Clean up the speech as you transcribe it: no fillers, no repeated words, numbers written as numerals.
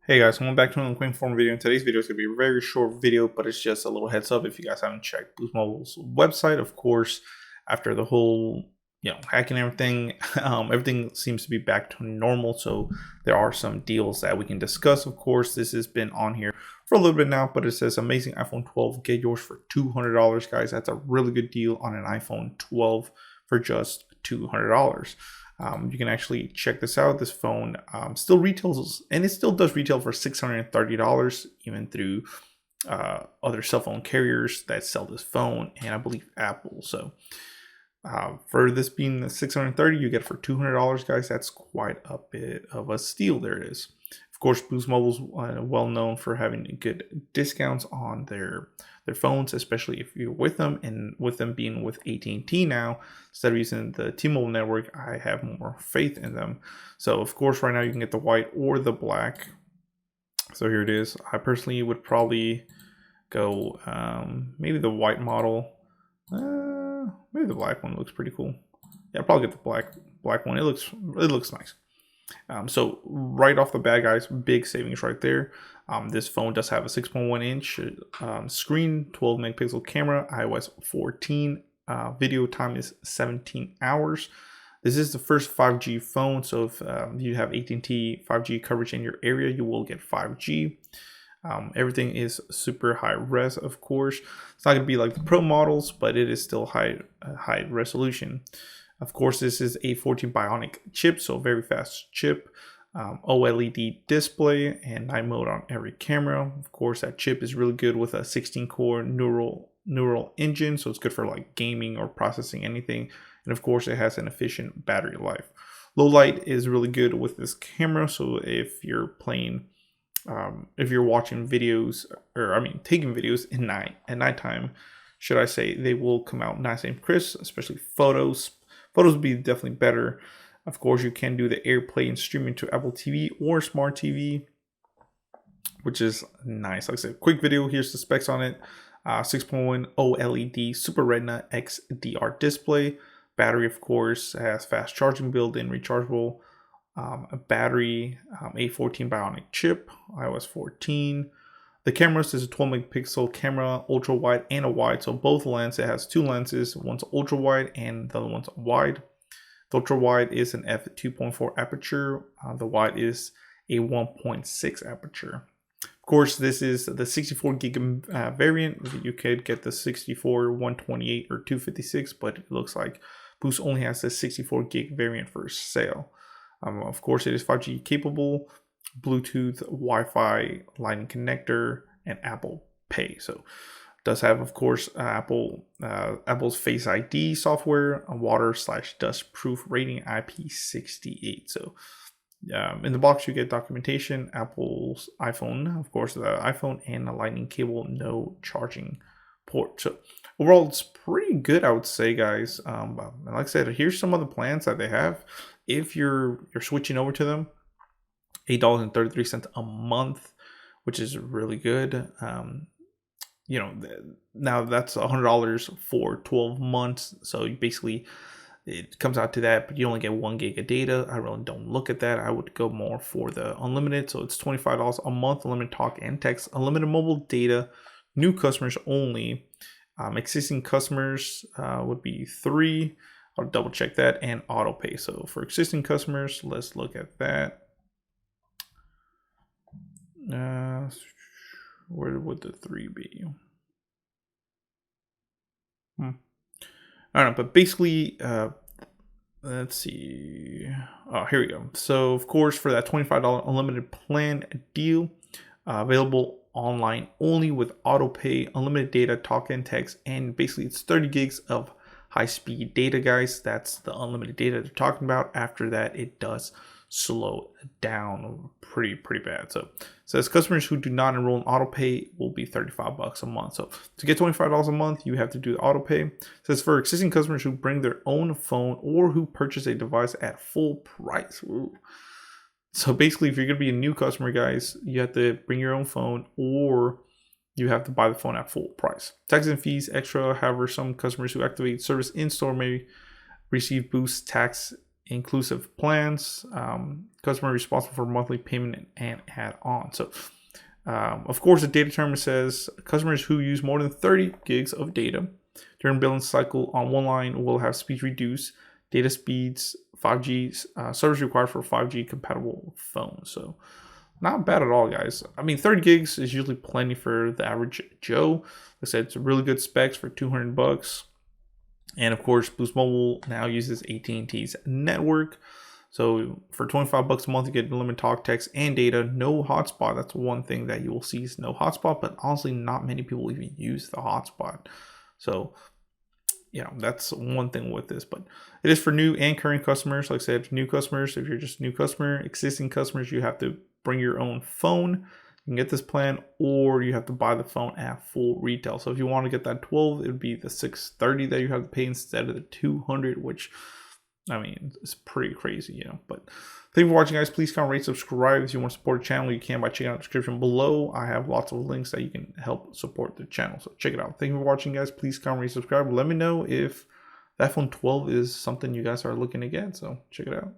Hey guys, welcome back to another quick form video. And today's video is going to be a very short video, but it's just a little heads up if you guys haven't checked Boost Mobile's website. Of course, after the whole hacking everything, everything seems to be back to normal. So there are some deals that we can discuss. Of course, this has been on here for a little bit now, but it says amazing iPhone 12, get yours for $200, guys. That's a really good deal on an iPhone 12 for just $200. You can actually check this out. This phone still retails, and it still does retail for $630, even through other cell phone carriers that sell this phone, and I believe Apple. So for this being the $630, you get it for $200, guys. That's quite a bit of a steal. There it is. Of course, Boost Mobile's well known for having good discounts on their phones, especially if you're with them, and with them being with AT&T now, instead of using the T-Mobile network, I have more faith in them. So of course, right now you can get the white or the black. So here it is. I personally would probably go maybe the white model. Maybe the black one looks pretty cool. Yeah, I'll probably get the black one. It looks nice. So right off the bat, guys, big savings right there. This phone does have a 6.1 inch screen, 12 megapixel camera, iOS 14. Video time is 17 hours. This is the first 5G phone, so if you have AT&T 5G coverage in your area, you will get 5G. Everything is super high res, of course. It's not going to be like the Pro models, but it is still high resolution. Of course, this is a 14 Bionic chip, so very fast chip. OLED display and night mode on every camera. Of course, that chip is really good with a 16-core neural engine, so it's good for like gaming or processing anything. And of course, it has an efficient battery life. Low light is really good with this camera, so if you're playing, if you're watching videos, or taking videos at nighttime, should I say, they will come out nice and crisp, especially photos. Photos will be definitely better. Of course, you can do the AirPlay and streaming to Apple TV or Smart TV, which is nice. Like I said, quick video. Here's the specs on it. 6.1 OLED Super Retina XDR display. Battery, of course, has fast charging, built-in rechargeable battery. A14 Bionic chip, iOS 14. The cameras is a 12 megapixel camera, ultra wide and a wide. So both lenses, it has two lenses. One's ultra wide and the other one's wide. The ultra wide is an f2.4 aperture. The wide is a 1.6 aperture. Of course, this is the 64 gig variant. You could get the 64, 128, or 256, but it looks like Boost only has the 64 gig variant for sale. Of course, it is 5G capable, Bluetooth, Wi-Fi, Lightning connector, and Apple Pay. So does have, of course, Apple's Face ID software, a water/dust proof rating, IP68. So in the box you get documentation, Apple's iPhone, of course, the iPhone, and a Lightning cable, no charging port. So overall, it's pretty good, I would say, guys. Like I said, here's some of the plans that they have. If you're switching over to them, $8.33 a month, which is really good. Now that's $100 for 12 months. So you basically, it comes out to that, but you only get 1 gig of data. I really don't look at that. I would go more for the unlimited. So it's $25 a month, unlimited talk and text, unlimited mobile data, new customers only. Existing customers would be 3. I'll double check that, and auto pay. So for existing customers, let's look at that. Where would the 3 be? I don't know, but basically, let's see. Oh, here we go. So of course, for that $25 unlimited plan deal, available online only with auto pay, unlimited data, talk and text, and basically it's 30 gigs of high-speed data, guys. That's the unlimited data they're talking about. After that, it does slow down pretty bad. So it says customers who do not enroll in auto pay will be $35 a month. So to get $25 a month, you have to do the auto pay. It says for existing customers who bring their own phone or who purchase a device at full price. Ooh. So basically, if you're going to be a new customer, guys, you have to bring your own phone, or you have to buy the phone at full price. Taxes and fees extra. However, some customers who activate service in store may receive Boost tax inclusive plans. Customer responsible for monthly payment and add-on. So, of course, the data term says customers who use more than 30 gigs of data during billing cycle on one line will have speeds reduced. Data speeds 5G service required for 5G compatible phones. So not bad at all, guys. I mean, 30 gigs is usually plenty for the average Joe. Like I said, it's really good specs for $200. And of course, Boost Mobile now uses AT&T's network. So for $25 a month, you get unlimited talk, text, and data. No hotspot. That's one thing that you will see is no hotspot. But honestly, not many people even use the hotspot. So that's one thing with this, but it is for new and current customers. Like I said, new customers, if you're just a new customer, existing customers, you have to bring your own phone. You can get this plan, or you have to buy the phone at full retail. So if you want to get that 12, it would be the $630 that you have to pay instead of the $200, which, I mean, it's pretty crazy, But thank you for watching, guys. Please comment, rate, subscribe. If you want to support the channel, you can by checking out the description below. I have lots of links that you can help support the channel, so check it out. Thank you for watching, guys. Please comment, rate, subscribe. Let me know if the iPhone 12 is something you guys are looking to get, so check it out.